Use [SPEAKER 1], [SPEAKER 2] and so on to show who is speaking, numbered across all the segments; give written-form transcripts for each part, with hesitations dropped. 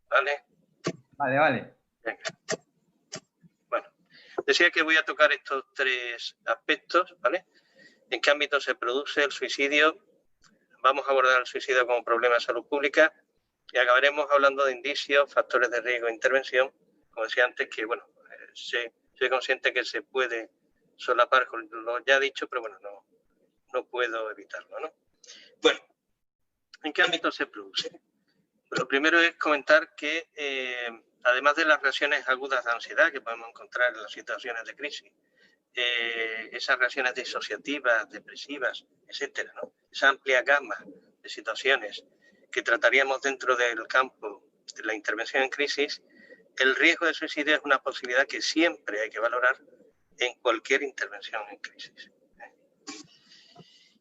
[SPEAKER 1] ¿Vale?
[SPEAKER 2] Vale, vale.
[SPEAKER 1] Venga. Bueno, decía que voy a tocar estos tres aspectos, ¿vale? ¿En qué ámbito se produce el suicidio? Vamos a abordar el suicidio como problema de salud pública y acabaremos hablando de indicios, factores de riesgo e intervención. Como decía antes, que bueno, soy consciente que se puede solapar con lo ya dicho, pero bueno, no puedo evitarlo, ¿no? Bueno, ¿en qué ámbito se produce? Lo primero es comentar que, además de las reacciones agudas de ansiedad que podemos encontrar en las situaciones de crisis, esas reacciones disociativas, depresivas, etcétera, ¿no? Esa amplia gama de situaciones que trataríamos dentro del campo de la intervención en crisis, el riesgo de suicidio es una posibilidad que siempre hay que valorar en cualquier intervención en crisis.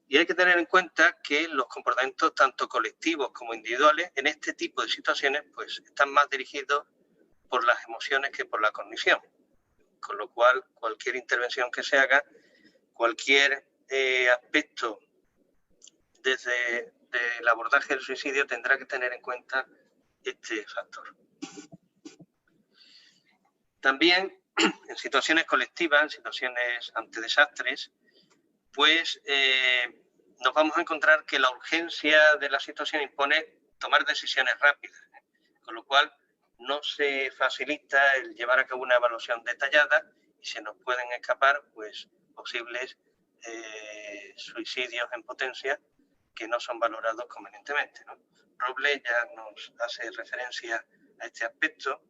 [SPEAKER 1] Y hay que tener en cuenta que los comportamientos tanto colectivos como individuales en este tipo de situaciones pues están más dirigidos por las emociones que por la cognición. Con lo cual, cualquier intervención que se haga, cualquier aspecto desde el abordaje del suicidio tendrá que tener en cuenta este factor. También en situaciones colectivas, en situaciones ante desastres, pues nos vamos a encontrar que la urgencia de la situación impone tomar decisiones rápidas, con lo cual no se facilita el llevar a cabo una evaluación detallada y se nos pueden escapar pues posibles suicidios en potencia que no son valorados convenientemente, ¿no? Robles ya nos hace referencia a este aspecto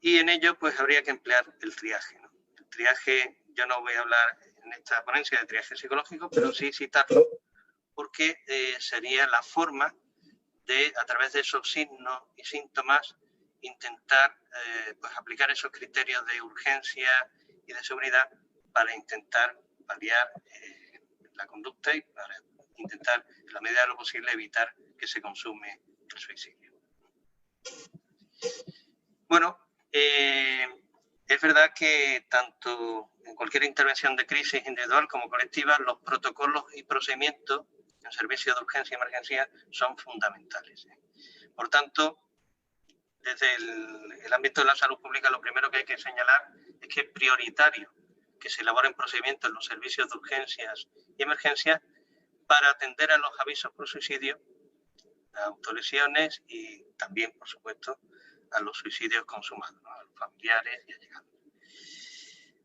[SPEAKER 1] y en ello pues habría que emplear el triaje, ¿no? El triaje, yo no voy a hablar en esta ponencia de triaje psicológico, pero sí citarlo porque sería la forma de, a través de esos signos y síntomas, intentar pues aplicar esos criterios de urgencia y de seguridad para intentar paliar la conducta y para intentar, en la medida de lo posible, evitar que se consume el suicidio. Bueno, es verdad que tanto en cualquier intervención de crisis individual como colectiva, los protocolos y procedimientos en servicios de urgencia y emergencia son fundamentales. Por tanto, desde el ámbito de la salud pública, lo primero que hay que señalar es que es prioritario que se elaboren procedimientos en los servicios de urgencias y emergencias para atender a los avisos por suicidio, a autolesiones y también, por supuesto, a los suicidios consumados, ¿no? A los familiares y allegados.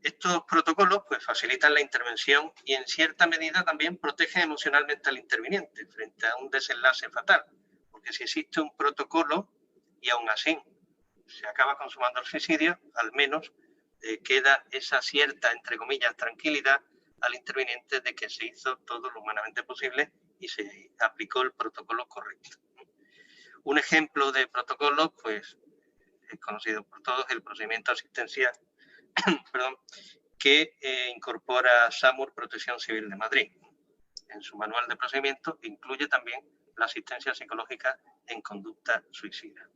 [SPEAKER 1] Estos protocolos pues, facilitan la intervención y en cierta medida también protegen emocionalmente al interviniente frente a un desenlace fatal, porque si existe un protocolo y aún así se acaba consumando el suicidio, al menos queda esa cierta, entre comillas, tranquilidad al interviniente de que se hizo todo lo humanamente posible y se aplicó el protocolo correcto. Un ejemplo de protocolo, pues, es conocido por todos, el procedimiento asistencial que incorpora SAMUR Protección Civil de Madrid. En su manual de procedimiento incluye también la asistencia psicológica en conducta suicida.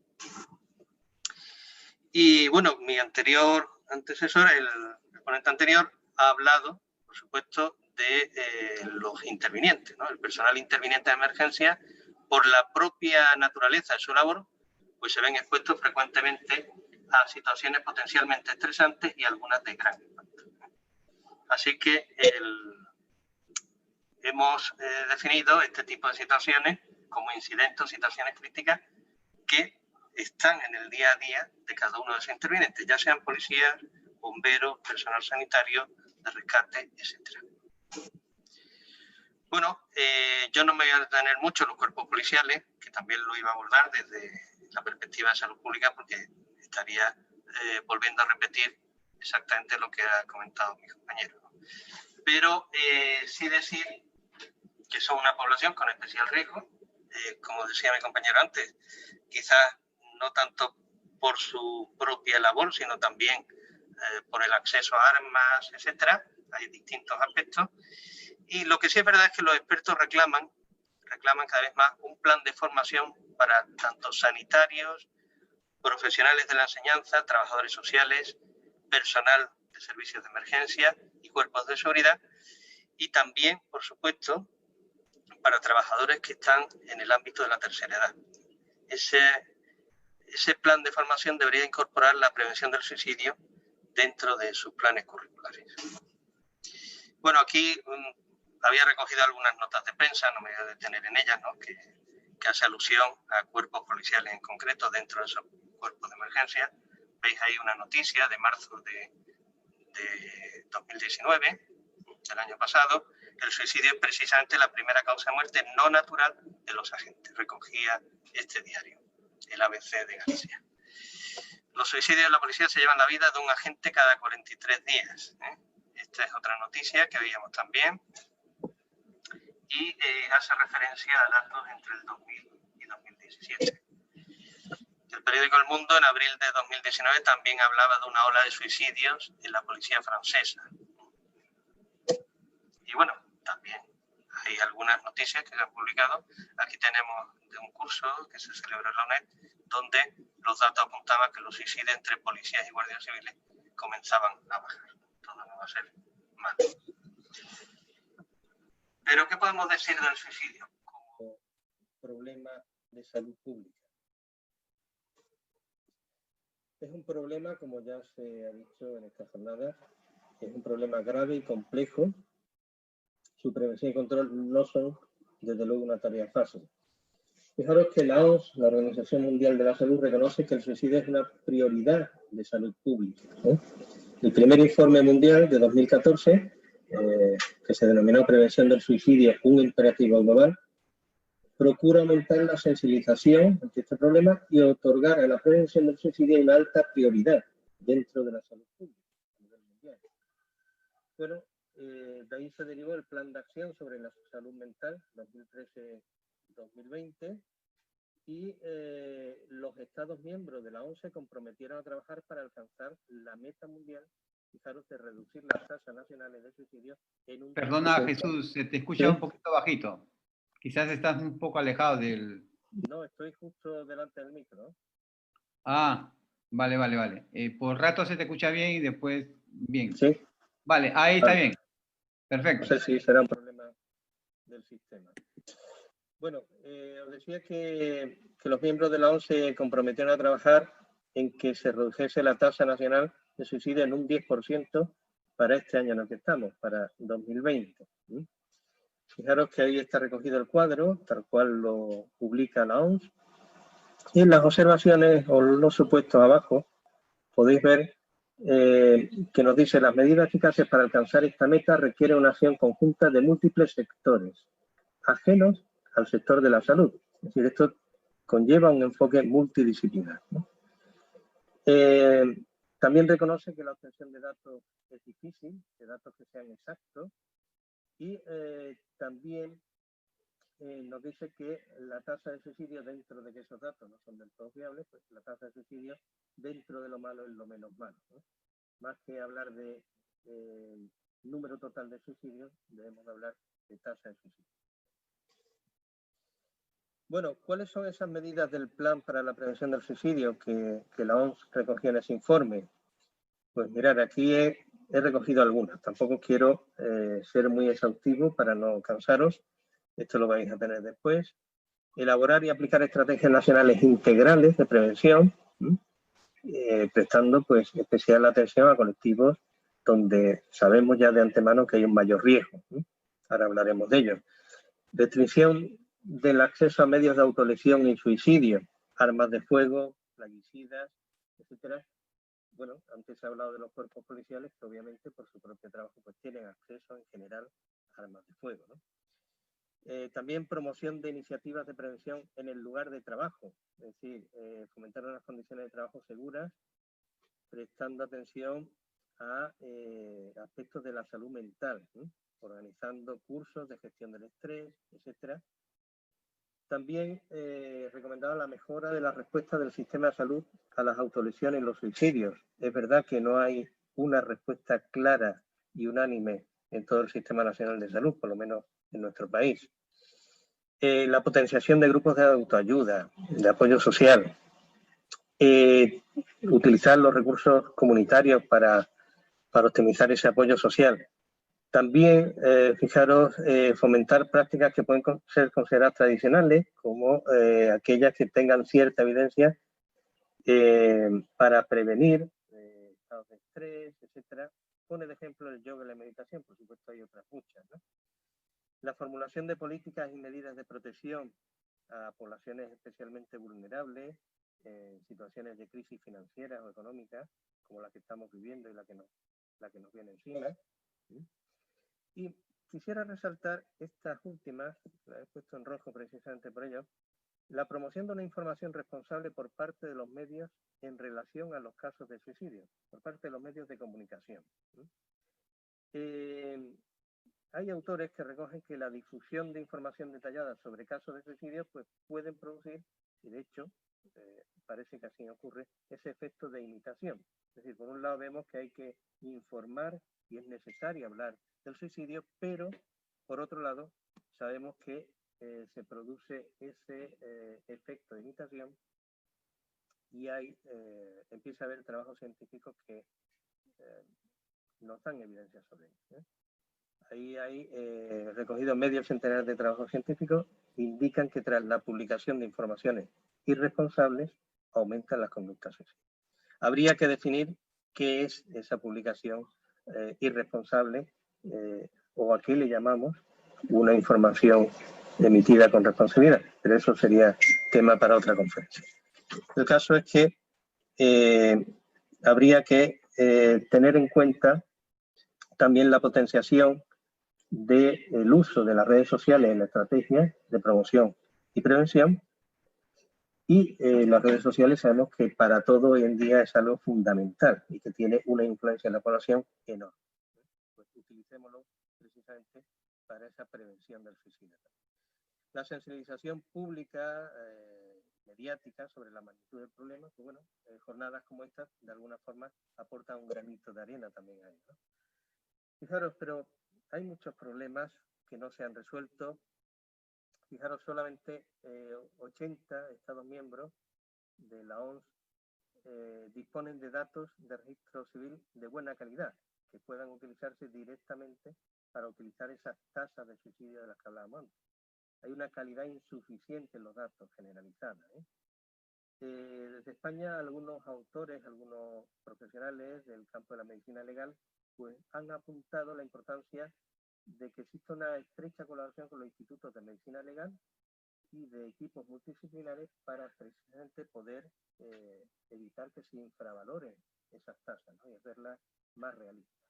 [SPEAKER 1] Y bueno, mi antecesor, el ponente anterior, ha hablado, por supuesto, de los intervinientes, ¿no? El personal interviniente de emergencia, por la propia naturaleza de su labor, pues se ven expuestos frecuentemente a situaciones potencialmente estresantes y algunas de gran impacto. Así que hemos definido este tipo de situaciones como incidentes o situaciones críticas que están en el día a día de cada uno de esos intervinientes, ya sean policías, bomberos, personal sanitario, de rescate, etc. Bueno, yo no me voy a detener mucho en los cuerpos policiales, que también lo iba a abordar desde la perspectiva de salud pública, porque estaría volviendo a repetir exactamente lo que ha comentado mi compañero. Pero sí decir que son una población con especial riesgo, como decía mi compañero antes, quizás no tanto por su propia labor, sino también por el acceso a armas, etcétera. Hay distintos aspectos. Y lo que sí es verdad es que los expertos reclaman cada vez más un plan de formación para tanto sanitarios, profesionales de la enseñanza, trabajadores sociales, personal de servicios de emergencia y cuerpos de seguridad, y también, por supuesto, para trabajadores que están en el ámbito de la tercera edad. ese plan de formación debería incorporar la prevención del suicidio dentro de sus planes curriculares. Bueno, aquí había recogido algunas notas de prensa, no me voy a detener en ellas, ¿no? que hace alusión a cuerpos policiales en concreto dentro de esos cuerpos de emergencia. Veis ahí una noticia de marzo de 2019, del año pasado. El suicidio es precisamente la primera causa de muerte no natural de los agentes. Recogía este diario, el ABC de Galicia. Los suicidios en la policía se llevan la vida de un agente cada 43 días. Esta es otra noticia que veíamos también. Y hace referencia a datos entre el 2000 y 2017. El periódico El Mundo en abril de 2019 también hablaba de una ola de suicidios en la policía francesa. Y bueno, también hay algunas noticias que se han publicado. Aquí tenemos de un curso que se celebra en la UNED, donde los datos apuntaban que los suicidios entre policías y guardias civiles comenzaban a bajar. Todo no va a ser malo. Pero, ¿qué podemos decir del suicidio como problema de salud pública? Es un problema, como ya se ha dicho en esta jornada, es un problema grave y complejo. Su prevención y control no son, desde luego, una tarea fácil. Fijaros que la OMS, la Organización Mundial de la Salud, reconoce que el suicidio es una prioridad de salud pública. El primer informe mundial de 2014, que se denominó Prevención del Suicidio, un imperativo global, procura aumentar la sensibilización ante este problema y otorgar a la prevención del suicidio una alta prioridad dentro de la salud pública a nivel mundial. Bueno, de ahí se derivó el Plan de Acción sobre la Salud Mental 2013-2020 y los Estados miembros de la OMS se comprometieron a trabajar para alcanzar la meta mundial, fijaros, de reducir las tasas nacionales de suicidio en un...
[SPEAKER 2] Perdona, Jesús, se te escucha un poquito bajito. Quizás estás un poco alejado del...
[SPEAKER 1] No, estoy justo delante del micro.
[SPEAKER 2] Ah, vale. Por rato se te escucha bien y después bien.
[SPEAKER 1] Sí.
[SPEAKER 2] Vale, ahí está bien. Perfecto.
[SPEAKER 1] No sé si será un problema del sistema. Bueno, os decía que los miembros de la OMS se comprometieron a trabajar en que se redujese la tasa nacional de suicidio en un 10% para este año en el que estamos, para 2020. Fijaros que ahí está recogido el cuadro, tal cual lo publica la OMS. Y en las observaciones o los supuestos abajo podéis ver que nos dice: las medidas eficaces para alcanzar esta meta requieren una acción conjunta de múltiples sectores, ajenos al sector de la salud. Es decir, esto conlleva un enfoque multidisciplinar, ¿no? También reconoce que la obtención de datos es difícil, de datos que sean exactos, y también nos dice que la tasa de suicidio, dentro de que esos datos no son del todo fiables, pues la tasa de suicidio dentro de lo malo es lo menos malo, ¿no? Más que hablar de número total de suicidios, debemos hablar de tasa de suicidio. Bueno, ¿cuáles son esas medidas del plan para la prevención del suicidio que la OMS recogió en ese informe? Pues mirad, aquí he recogido algunas. Tampoco quiero ser muy exhaustivo para no cansaros. Esto lo vais a tener después. Elaborar y aplicar estrategias nacionales integrales de prevención, prestando pues especial atención a colectivos donde sabemos ya de antemano que hay un mayor riesgo. Ahora hablaremos de ello. Restricción del acceso a medios de autolesión y suicidio, armas de fuego, plaguicidas, etcétera. Bueno, antes se ha hablado de los cuerpos policiales que obviamente por su propio trabajo pues tienen acceso en general a armas de fuego, ¿no? También promoción de iniciativas de prevención en el lugar de trabajo, es decir, fomentar unas condiciones de trabajo seguras, prestando atención a aspectos de la salud mental, organizando cursos de gestión del estrés, etcétera. También recomendaba la mejora de la respuesta del sistema de salud a las autolesiones y los suicidios. Es verdad que no hay una respuesta clara y unánime en todo el Sistema Nacional de Salud, por lo menos en nuestro país. La potenciación de grupos de autoayuda, de apoyo social. Utilizar los recursos comunitarios para optimizar ese apoyo social. También, fijaros, fomentar prácticas que pueden ser consideradas tradicionales, como aquellas que tengan cierta evidencia para prevenir estados de estrés, etcétera. Pone de ejemplo el yoga y la meditación, por supuesto hay otras muchas, ¿no? La formulación de políticas y medidas de protección a poblaciones especialmente vulnerables, en situaciones de crisis financiera o económica, como la que estamos viviendo y la que nos viene encima. ¿Sí? Y quisiera resaltar estas últimas, las he puesto en rojo precisamente por ello, la promoción de una información responsable por parte de los medios en relación a los casos de suicidio, por parte de los medios de comunicación. Hay autores que recogen que la difusión de información detallada sobre casos de suicidio pues, pueden producir, y de hecho parece que así ocurre, ese efecto de imitación. Es decir, por un lado vemos que hay que informar y es necesario hablar del suicidio, pero por otro lado sabemos que se produce ese efecto de imitación y empieza a haber trabajos científicos que nos dan evidencia sobre ello. Ahí hay recogido medio centenar de trabajos científicos que indican que tras la publicación de informaciones irresponsables aumentan las conductas suicidas. Habría que definir qué es esa publicación irresponsable o a qué le llamamos una información emitida con responsabilidad, pero eso sería tema para otra conferencia. El caso es que habría que tener en cuenta también la potenciación del uso de las redes sociales en la estrategia de promoción y prevención. Y las redes sociales sabemos que para todo hoy en día es algo fundamental y que tiene una influencia en la población enorme. Pues utilicémoslo precisamente para esa prevención del suicidio. La sensibilización pública, mediática sobre la magnitud del problema, pues bueno, jornadas como estas de alguna forma aportan un granito de arena también ahí, ¿no? Fijaros, pero hay muchos problemas que no se han resuelto. Fijaros, solamente 80 Estados miembros de la OMS disponen de datos de registro civil de buena calidad, que puedan utilizarse directamente para utilizar esas tasas de suicidio de las que hablábamos antes. Hay una calidad insuficiente en los datos generalizada. Desde España, algunos autores, algunos profesionales del campo de la medicina legal, pues han apuntado la importancia de que exista una estrecha colaboración con los institutos de medicina legal y de equipos multidisciplinares para precisamente poder evitar que se infravaloren esas tasas, ¿no? Y hacerlas más realistas.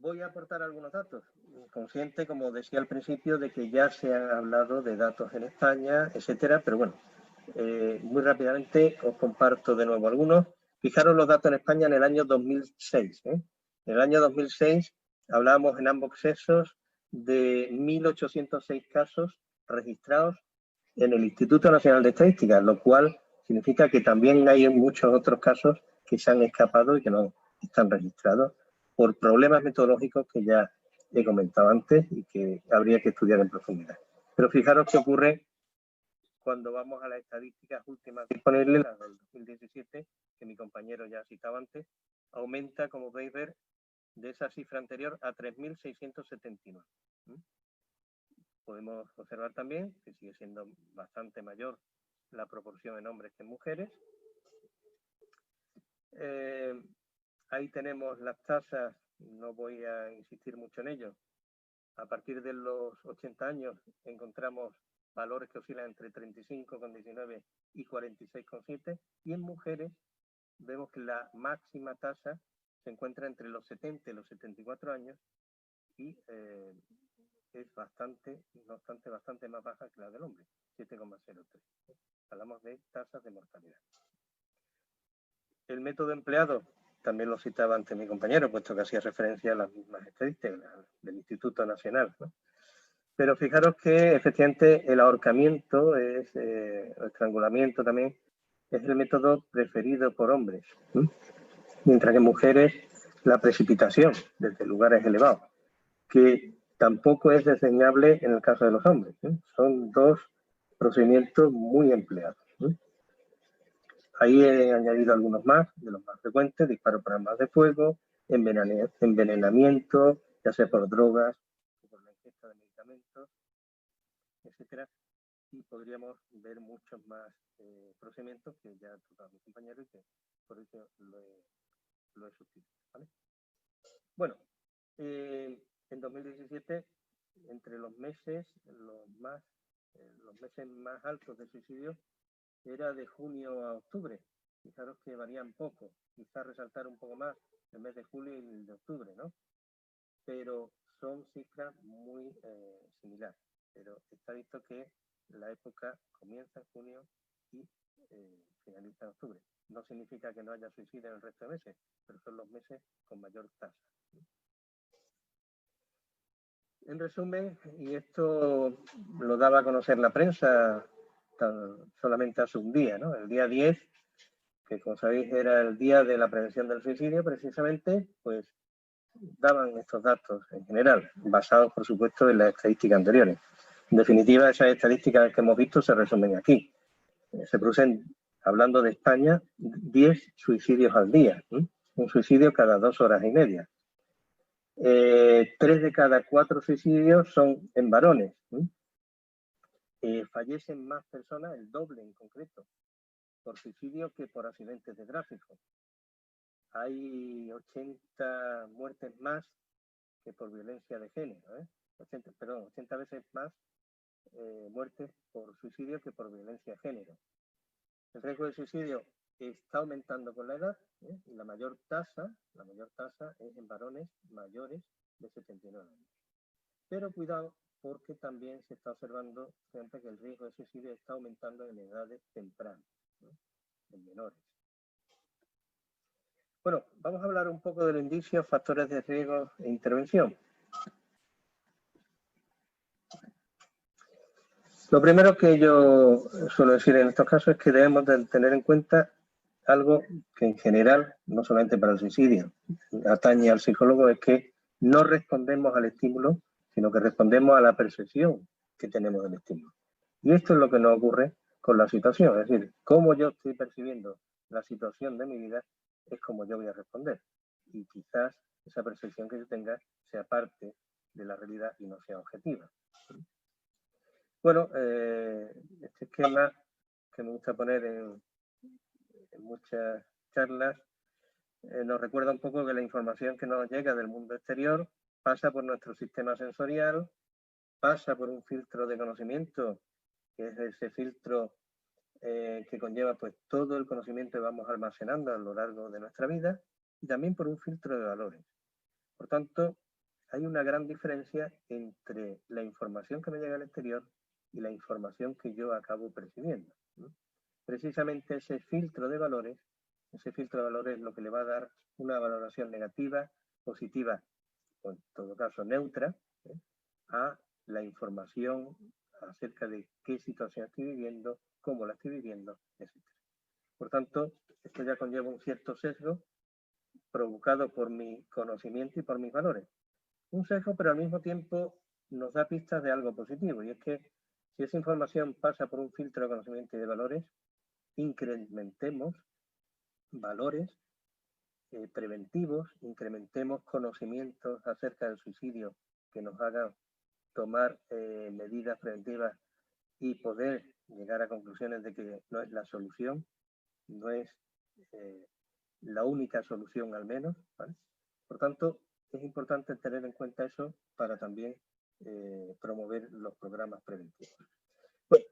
[SPEAKER 1] Voy a aportar algunos datos, consciente, como decía al principio, de que ya se han hablado de datos en España, etcétera, pero bueno, muy rápidamente os comparto de nuevo algunos. Fijaros los datos en España en el año 2006. En el año 2006 hablábamos en ambos sexos de 1.806 casos registrados en el Instituto Nacional de Estadística, lo cual significa que también hay muchos otros casos que se han escapado y que no están registrados por problemas metodológicos que ya he comentado antes y que habría que estudiar en profundidad. Pero fijaros qué ocurre cuando vamos a las estadísticas últimas disponibles, las del 2017, que mi compañero ya ha citado antes, aumenta, como podéis ver, de esa cifra anterior a 3.679. Podemos observar también que sigue siendo bastante mayor la proporción en hombres que en mujeres. Ahí tenemos las tasas, no voy a insistir mucho en ello. A partir de los 80 años encontramos valores que oscilan entre 35,19 y 46,7, y en mujeres vemos que la máxima tasa se encuentra entre los 70 y los 74 años y es bastante, no obstante, bastante más baja que la del hombre, 7,03. Hablamos de tasas de mortalidad. El método empleado, también lo citaba antes mi compañero, puesto que hacía referencia a las mismas estadísticas del Instituto Nacional, ¿no? Pero fijaros que efectivamente el ahorcamiento, el estrangulamiento también, es el método preferido por hombres, ¿sí? Mientras que en mujeres la precipitación desde lugares elevados, que tampoco es desdeñable en el caso de los hombres, ¿sí? Son dos procedimientos muy empleados, ¿sí? Ahí he añadido algunos más, de los más frecuentes: disparo por armas de fuego,
[SPEAKER 3] envenenamiento, ya sea por drogas, por la ingesta de medicamentos, etcétera. Y podríamos ver muchos más procedimientos que ya ha tocado mi compañero y que por eso lo he suscrito, ¿vale? Bueno, en 2017, entre los meses más altos de suicidio era de junio a octubre. Fijaros que varían poco, quizás resaltar un poco más el mes de julio y el de octubre, ¿no? Pero son cifras muy similares. Pero está visto que la época comienza en junio y finaliza en octubre. No significa que no haya suicidio en el resto de meses, pero son los meses con mayor tasa. En resumen, y esto lo daba a conocer la prensa solamente hace un día, ¿no? El día 10, que como sabéis era el día de la prevención del suicidio, precisamente, pues daban estos datos en general, basados, por supuesto, en las estadísticas anteriores. En definitiva, esas estadísticas que hemos visto se resumen aquí. Se producen, hablando de España, 10 suicidios al día, ¿eh? Un suicidio cada 2 horas y media. 3 de cada 4 suicidios son en varones. Fallecen más personas, el doble en concreto, por suicidio que por accidentes de tráfico. Hay 80 muertes más que por violencia de género, 80 veces más muertes por suicidio que por violencia de género. El riesgo de suicidio está aumentando con la edad, y la mayor tasa es en varones mayores de 79 años. Pero cuidado, porque también se está observando siempre que el riesgo de suicidio está aumentando en edades tempranas, en menores. Bueno, vamos a hablar un poco de los indicios, factores de riesgo e intervención. Lo primero que yo suelo decir en estos casos es que debemos de tener en cuenta algo que en general, no solamente para el suicidio, atañe al psicólogo, es que no respondemos al estímulo, sino que respondemos a la percepción que tenemos del estímulo. Y esto es lo que nos ocurre con la situación, es decir, cómo yo estoy percibiendo la situación de mi vida es como yo voy a responder. Y quizás esa percepción que yo tenga sea parte de la realidad y no sea objetiva. Bueno, este esquema que me gusta poner en muchas charlas nos recuerda un poco que la información que nos llega del mundo exterior pasa por nuestro sistema sensorial, pasa por un filtro de conocimiento, que es ese filtro que conlleva pues todo el conocimiento que vamos almacenando a lo largo de nuestra vida, y también por un filtro de valores. Por tanto, hay una gran diferencia entre la información que me llega al exterior y la información que yo acabo percibiendo, ¿no? Precisamente ese filtro de valores es lo que le va a dar una valoración negativa, positiva, o en todo caso neutra, a la información acerca de qué situación estoy viviendo, cómo la estoy viviendo, etc. Por tanto, esto ya conlleva un cierto sesgo provocado por mi conocimiento y por mis valores. Un sesgo, pero al mismo tiempo nos da pistas de algo positivo, y es que si esa información pasa por un filtro de conocimiento y de valores, incrementemos valores preventivos, incrementemos conocimientos acerca del suicidio que nos hagan tomar medidas preventivas y poder llegar a conclusiones de que no es la solución, no es la única solución al menos, ¿vale? Por tanto, es importante tener en cuenta eso para también promover los programas preventivos. Bueno,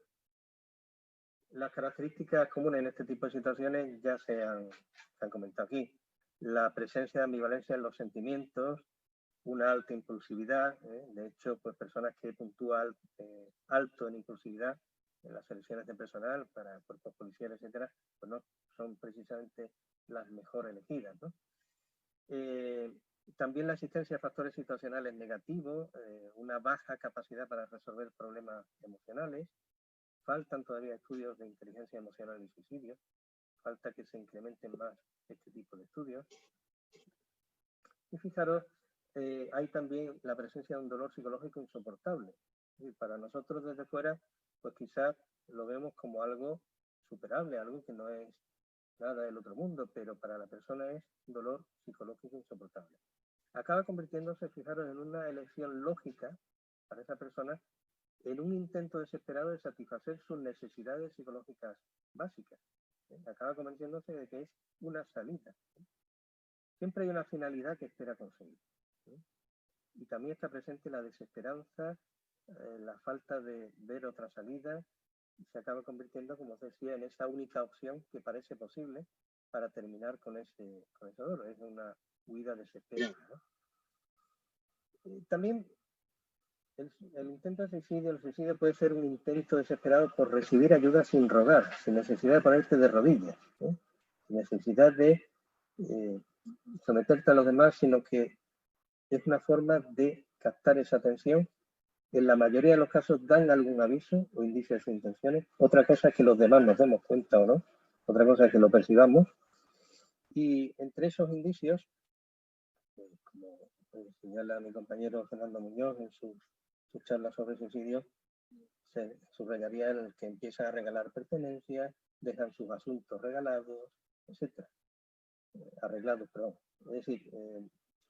[SPEAKER 3] las características comunes en este tipo de situaciones ya se han comentado aquí. La presencia de ambivalencia en los sentimientos, una alta impulsividad, de hecho, pues personas que puntúan alto en impulsividad en las selecciones de personal para cuerpos policiales, etcétera, pues no son precisamente las mejor elegidas, ¿no? También la existencia de factores situacionales negativos, una baja capacidad para resolver problemas emocionales, faltan todavía estudios de inteligencia emocional y suicidio, falta que se incrementen más este tipo de estudios. Y fijaros, hay también la presencia de un dolor psicológico insoportable. Y para nosotros desde fuera, pues quizás lo vemos como algo superable, algo que no es nada del otro mundo, pero para la persona es un dolor psicológico insoportable. Acaba convirtiéndose, fijaros, en una elección lógica para esa persona, en un intento desesperado de satisfacer sus necesidades psicológicas básicas. Acaba convirtiéndose de que es una salida. Siempre hay una finalidad que espera conseguir. Y también está presente la desesperanza, la falta de ver otra salida, y se acaba convirtiendo, como os decía, en esa única opción que parece posible para terminar con ese dolor. Es una huida desesperada, ¿no? También el intento de suicidio, el suicidio puede ser un intento desesperado por recibir ayuda sin rogar, sin necesidad de ponerte de rodillas, sin necesidad de someterte a los demás, sino que es una forma de captar esa atención. En la mayoría de los casos dan algún aviso o indicio de sus intenciones. Otra cosa es que los demás nos demos cuenta o no. Otra cosa es que lo percibamos. Y entre esos indicios, como señala mi compañero Fernando Muñoz en sus charlas sobre suicidio, se subrayaría el que empiezan a regalar pertenencias, dejan sus asuntos regalados, etcétera. Arreglados, perdón. Es decir,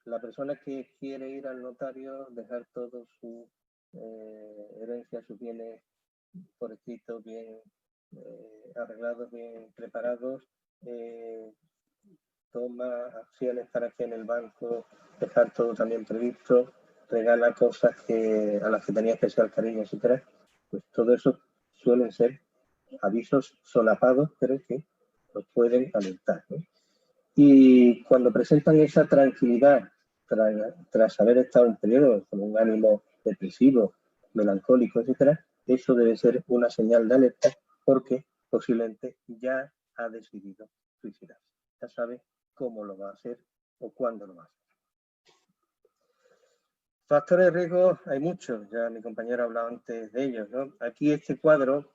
[SPEAKER 3] la persona que quiere ir al notario, dejar todo su herencia, sus bienes por escrito, bien arreglados, bien preparados, toma acciones para que en el banco dejar todo también previsto, regala cosas a las que tenía especial cariño, etcétera. Pues todo eso suelen ser avisos solapados, pero que los pueden alertar, ¿no? Y cuando presentan esa tranquilidad tras haber estado en periodo con un ánimo depresivo, melancólico, etcétera, eso debe ser una señal de alerta porque posiblemente ya ha decidido suicidarse. Ya sabe cómo lo va a hacer o cuándo lo va a hacer. Factores de riesgo hay muchos, ya mi compañero ha hablado antes de ellos, ¿no? Aquí este cuadro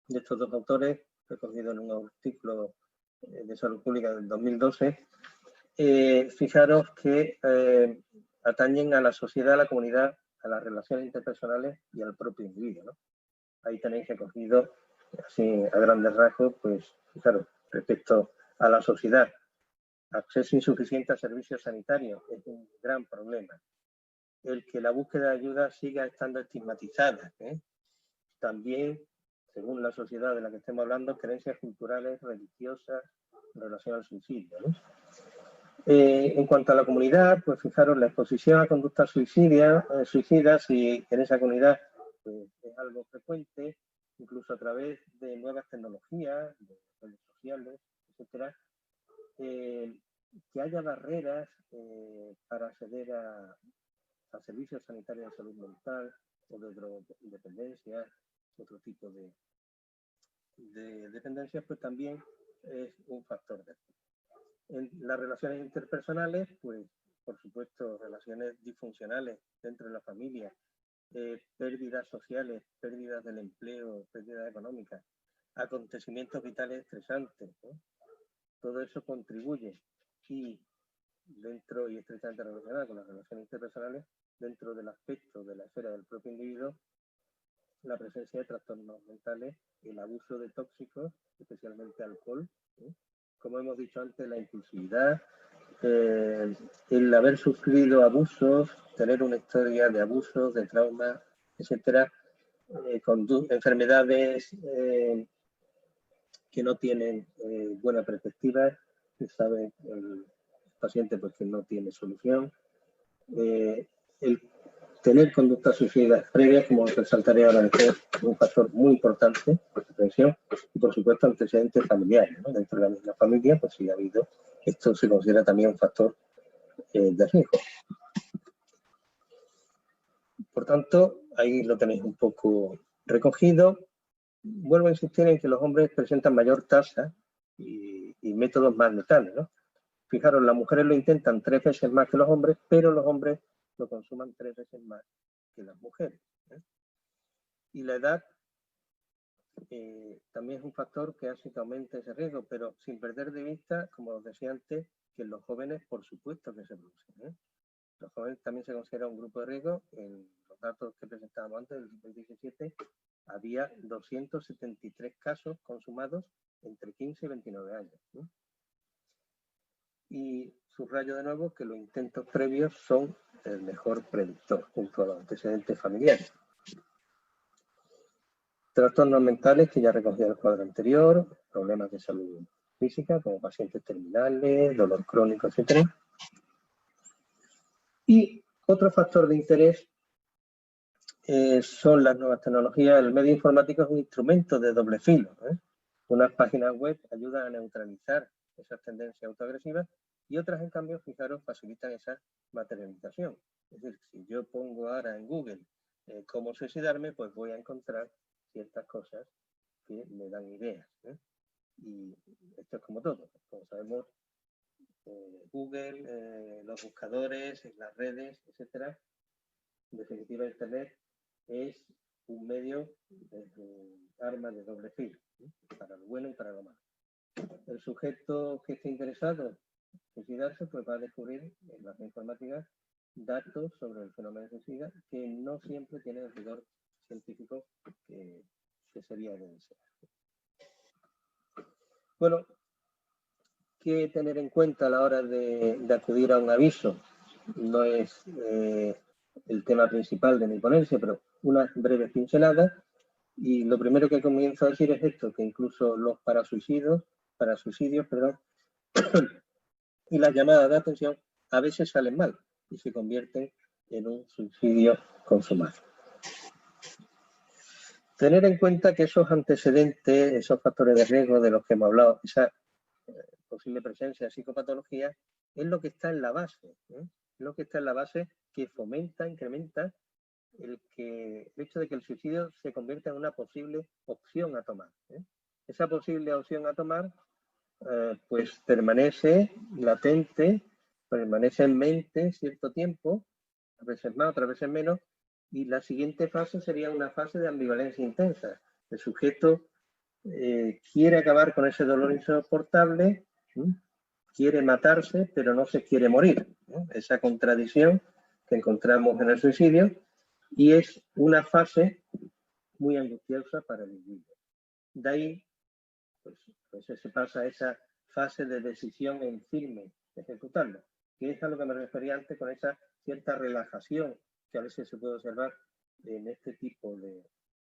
[SPEAKER 3] de estos dos autores, recogido en un artículo de Salud Pública del 2012, fijaros que atañen a la sociedad, a la comunidad, a las relaciones interpersonales y al propio individuo, ¿no? Ahí tenéis recogido, así a grandes rasgos, pues fijaros, respecto a la sociedad, acceso insuficiente a servicios sanitarios es un gran problema. El que la búsqueda de ayuda siga estando estigmatizada, ¿eh? También, según la sociedad de la que estemos hablando, creencias culturales, religiosas en relación al suicidio, ¿no? En cuanto a la comunidad, pues fijaros, la exposición a conductas suicidas y en esa comunidad pues, es algo frecuente, incluso a través de nuevas tecnologías, de redes sociales, etcétera, que haya barreras para acceder a servicios sanitarios de salud mental o de drogodependencia, otro tipo de dependencias, pues también es un factor de riesgo. En las relaciones interpersonales, pues, por supuesto, relaciones disfuncionales dentro de la familia, pérdidas sociales, pérdidas del empleo, pérdidas económicas, acontecimientos vitales estresantes, ¿no? Todo eso contribuye y dentro y estrechamente relacionado con las relaciones interpersonales, dentro del aspecto de la esfera del propio individuo, la presencia de trastornos mentales, el abuso de tóxicos, especialmente alcohol, ¿eh? Como hemos dicho antes, la impulsividad, el haber sufrido abusos, tener una historia de abusos, de traumas, etcétera, enfermedades que no tienen buena perspectiva, que sabe el paciente pues, que no tiene solución, el tener conductas suicidas previas, como resaltaré ahora, es un factor muy importante de prevención, y por supuesto antecedentes familiares, ¿no? Dentro de la misma familia, pues si ha habido, esto se considera también un factor de riesgo. Por tanto, ahí lo tenéis un poco recogido. Vuelvo a insistir en que los hombres presentan mayor tasa y métodos más letales, ¿no? Fijaros, las mujeres lo intentan 3 veces más que los hombres, pero los hombres lo consuman 3 veces más que las mujeres, ¿eh? Y la edad también es un factor que hace que aumente ese riesgo, pero sin perder de vista, como os decía antes, que en los jóvenes, por supuesto que se producen, ¿eh? Los jóvenes también se considera un grupo de riesgo. En los datos que presentábamos antes, del 2017, había 273 casos consumados entre 15 y 29 años, ¿no? Y subrayo de nuevo que los intentos previos son el mejor predictor junto a los antecedentes familiares. Trastornos mentales, que ya recogía el cuadro anterior, problemas de salud física, como pacientes terminales, dolor crónico, etc. Y otro factor de interés son las nuevas tecnologías. El medio informático es un instrumento de doble filo, ¿eh? Unas páginas web ayudan a neutralizar esas tendencias autoagresivas y otras, en cambio, fijaros, facilitan esa materialización. Es decir, si yo pongo ahora en Google cómo suicidarme, pues voy a encontrar ciertas cosas que me dan ideas, ¿eh? Y esto es como todo. Como sabemos, Google, los buscadores, las redes, etcétera, en definitiva, Internet es un medio, un arma de doble filo, ¿sí? Para lo bueno y para lo malo. El sujeto que esté interesado en suicidarse, pues va a descubrir en las informáticas datos sobre el fenómeno suicida que no siempre tienen el rigor científico que sería de desear. Bueno, ¿qué tener en cuenta a la hora de acudir a un aviso? No es el tema principal de mi ponencia, pero una breve pincelada. Y lo primero que comienzo a decir es esto, que incluso los parasuicidios, y las llamadas de atención a veces salen mal y se convierten en un suicidio consumado. Tener en cuenta que esos antecedentes, esos factores de riesgo de los que hemos hablado, esa posible presencia de psicopatología, es lo que está en la base, ¿eh? Es lo que está en la base que fomenta, incrementa el hecho de que el suicidio se convierta en una posible opción a tomar, ¿eh? Esa posible opción a tomar pues permanece latente, permanece en mente cierto tiempo, a veces más, otras veces menos, y la siguiente fase sería una fase de ambivalencia intensa. El sujeto quiere acabar con ese dolor insoportable, quiere matarse, pero no se quiere morir, ¿no? Esa contradicción que encontramos en el suicidio, y es una fase muy angustiosa para el individuo. De ahí, pues se pasa a esa fase de decisión en firme de ejecutarlo, que es a lo que me refería antes con esa cierta relajación que a veces se puede observar en este tipo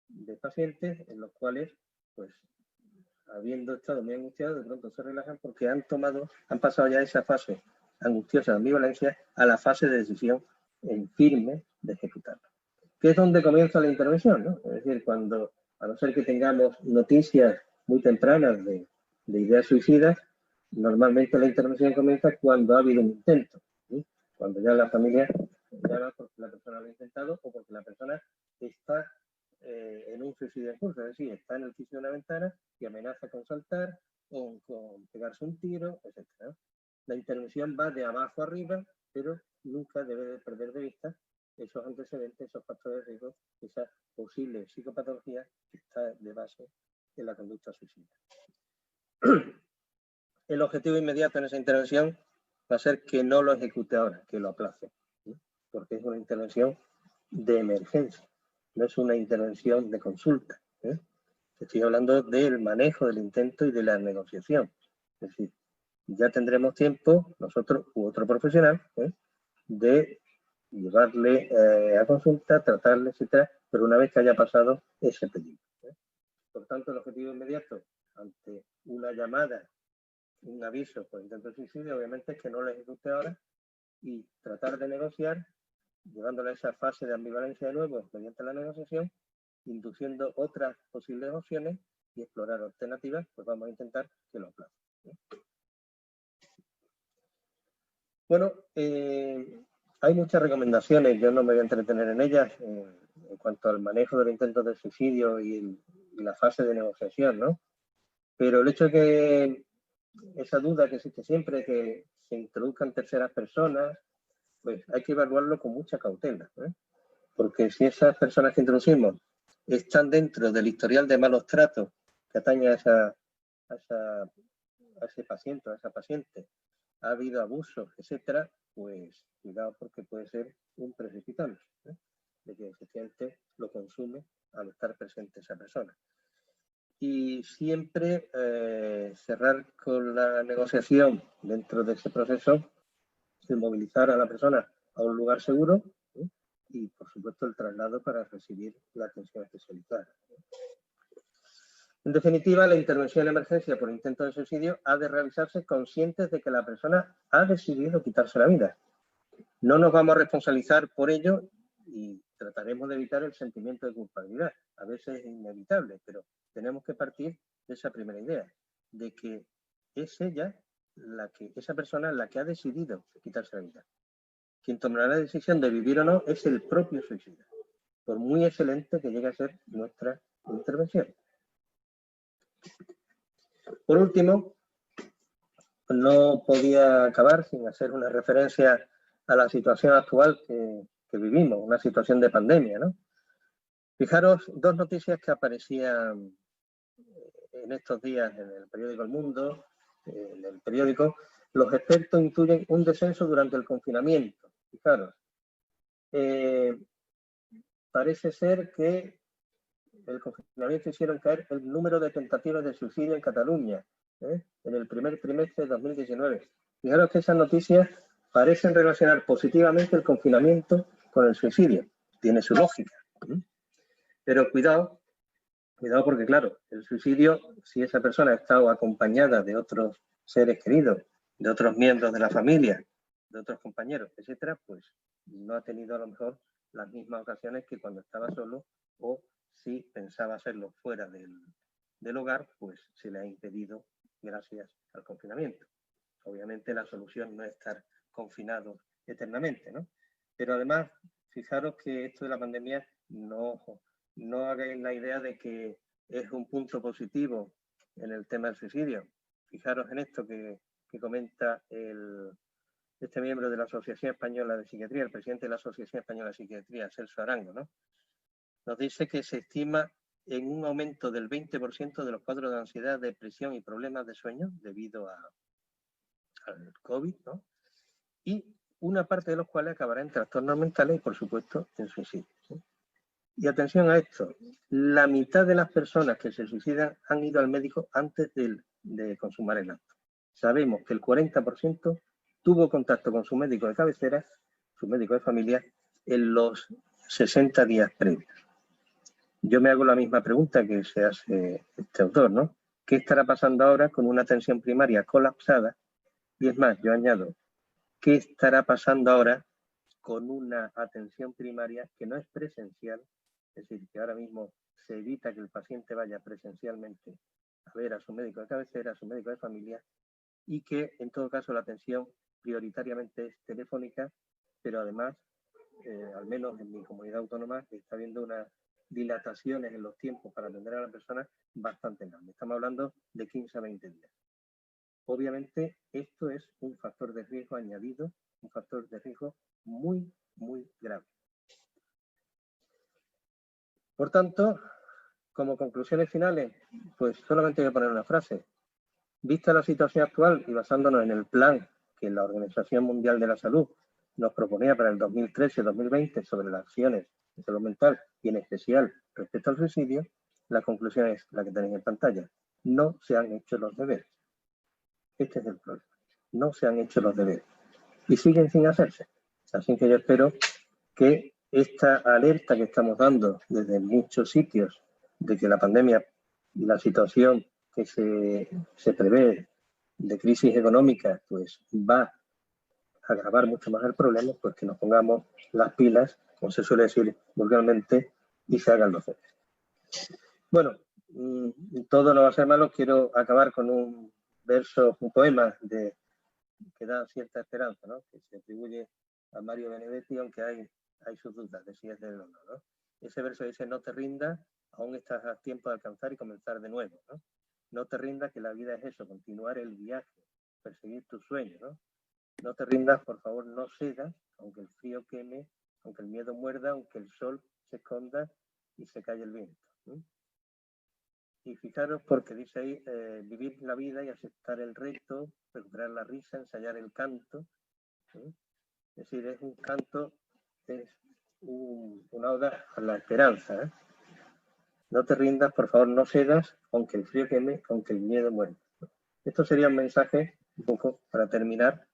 [SPEAKER 3] de pacientes, en los cuales, pues, habiendo estado muy angustiados, de pronto se relajan porque han pasado ya esa fase angustiosa de ambivalencia a la fase de decisión en firme de ejecutarlo, que es donde comienza la intervención, ¿no? Es decir, cuando, a no ser que tengamos noticias muy tempranas de ideas suicidas, normalmente la intervención comienza cuando ha habido un intento, ¿sí? Cuando ya la familia llama porque la persona lo ha intentado o porque la persona está en un suicidio en curso, es decir, está en el piso de una ventana y amenaza con saltar o con pegarse un tiro, etc. La intervención va de abajo arriba, pero nunca debe de perder de vista esos antecedentes, esos factores de riesgo, esa posible psicopatología que está de base en la conducta suicida. El objetivo inmediato en esa intervención va a ser que no lo ejecute ahora, que lo aplace, ¿sí? Porque es una intervención de emergencia, no es una intervención de consulta, ¿eh? Estoy hablando del manejo del intento y de la negociación. Es decir, ya tendremos tiempo, nosotros u otro profesional, de llevarle a consulta, tratarle, etcétera, pero una vez que haya pasado ese peligro. Por tanto, el objetivo inmediato ante una llamada, un aviso por intento de suicidio, obviamente es que no lo ejecute ahora y tratar de negociar, llevándole a esa fase de ambivalencia de nuevo mediante la negociación, induciendo otras posibles opciones y explorar alternativas, pues vamos a intentar que lo aplace. Bueno, hay muchas recomendaciones, yo no me voy a entretener en ellas, en cuanto al manejo del intento de suicidio y la fase de negociación, ¿no? Pero el hecho de que esa duda que existe siempre, que se introduzcan terceras personas, pues hay que evaluarlo con mucha cautela, ¿eh? Porque si esas personas que introducimos están dentro del historial de malos tratos que atañe a ese paciente, a esa paciente, ha habido abusos, etcétera, pues cuidado porque puede ser un precipitante, ¿eh? De que efectivamente lo consume al estar presente esa persona. y siempre cerrar con la negociación dentro de ese proceso, de movilizar a la persona a un lugar seguro y, por supuesto, el traslado para recibir la atención especializada. En definitiva, la intervención en emergencia por intento de suicidio ha de realizarse conscientes de que la persona ha decidido quitarse la vida. No nos vamos a responsabilizar por ello y trataremos de evitar el sentimiento de culpabilidad. A veces es inevitable, pero tenemos que partir de esa primera idea, de que es ella, esa persona la que ha decidido quitarse la vida. Quien tomará la decisión de vivir o no es el propio suicida, por muy excelente que llegue a ser nuestra intervención. Por último, no podía acabar sin hacer una referencia a la situación actual que vivimos, una situación de pandemia, ¿no? Fijaros, dos noticias que aparecían en estos días en el periódico El Mundo, en el periódico. Los expertos intuyen un descenso durante el confinamiento. Fijaros, parece ser que el confinamiento hicieron caer el número de tentativas de suicidio en Cataluña en el primer trimestre de 2019. Fijaros que esas noticias parecen relacionar positivamente el confinamiento con el suicidio. Tiene su lógica. Pero cuidado porque, claro, el suicidio, si esa persona ha estado acompañada de otros seres queridos, de otros miembros de la familia, de otros compañeros, etcétera, pues no ha tenido a lo mejor las mismas ocasiones que cuando estaba solo, o si pensaba hacerlo fuera del hogar, pues se le ha impedido gracias al confinamiento. Obviamente la solución no es estar confinados eternamente, ¿no? Pero además, fijaros que esto de la pandemia no hagáis la idea de que es un punto positivo en el tema del suicidio. Fijaros en esto que comenta este miembro de la Asociación Española de Psiquiatría, el presidente de la Asociación Española de Psiquiatría, Celso Arango, ¿no? Nos dice que se estima en un aumento del 20% de los cuadros de ansiedad, depresión y problemas de sueño debido al COVID, ¿no? Y una parte de los cuales acabará en trastornos mentales y, por supuesto, en suicidio, ¿sí? Y atención a esto, la mitad de las personas que se suicidan han ido al médico antes de consumar el acto. Sabemos que el 40% tuvo contacto con su médico de cabecera, su médico de familia, en los 60 días previos. Yo me hago la misma pregunta que se hace este autor, ¿no? ¿Qué estará pasando ahora con una atención primaria colapsada? Y es más, yo añado, ¿qué estará pasando ahora con una atención primaria que no es presencial? Es decir, que ahora mismo se evita que el paciente vaya presencialmente a ver a su médico de cabecera, a su médico de familia, y que en todo caso la atención prioritariamente es telefónica, pero además, al menos en mi comunidad autónoma, está habiendo unas dilataciones en los tiempos para atender a la persona bastante grandes. Estamos hablando de 15 a 20 días. Obviamente, esto es un factor de riesgo añadido, un factor de riesgo muy, muy grave. Por tanto, como conclusiones finales, pues solamente voy a poner una frase. Vista la situación actual y basándonos en el plan que la Organización Mundial de la Salud nos proponía para el 2013-2020 sobre las acciones de salud mental y en especial respecto al suicidio, la conclusión es la que tenéis en pantalla. No se han hecho los deberes. Este es el problema. No se han hecho los deberes. Y siguen sin hacerse. Así que yo espero que esta alerta que estamos dando desde muchos sitios de que la pandemia y la situación que se prevé de crisis económica pues va a agravar mucho más el problema, pues que nos pongamos las pilas, como se suele decir vulgarmente, y se hagan los deberes. Bueno, todo no va a ser malo. Quiero acabar con un verso, un poema que da cierta esperanza, ¿no? Que se atribuye a Mario Benedetti, aunque hay sus dudas de si es de él o no, ¿no? Ese verso dice: no te rindas, aún estás a tiempo de alcanzar y comenzar de nuevo, ¿no? No te rindas, que la vida es eso, continuar el viaje, perseguir tus sueños, ¿no? No te rindas, por favor, no cedas, aunque el frío queme, aunque el miedo muerda, aunque el sol se esconda y se calle el viento, ¿no? Y fijaros, porque dice ahí, vivir la vida y aceptar el reto, recuperar la risa, ensayar el canto, ¿sí? Es decir, es un canto, es una oda a la esperanza, ¿eh? no te rindas, por favor, no cedas, aunque el frío queme, aunque el miedo muera. Esto sería un mensaje, un poco, para terminar.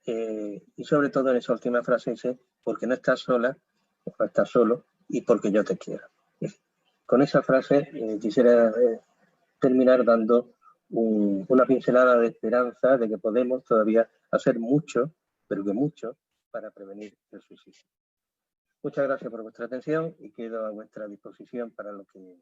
[SPEAKER 3] Y sobre todo en esa última frase dice, porque no estás sola, no estás solo, y porque yo te quiero. Con esa frase quisiera terminar dando una pincelada de esperanza de que podemos todavía hacer mucho, pero que mucho, para prevenir el suicidio. Muchas gracias por vuestra atención y quedo a vuestra disposición para lo que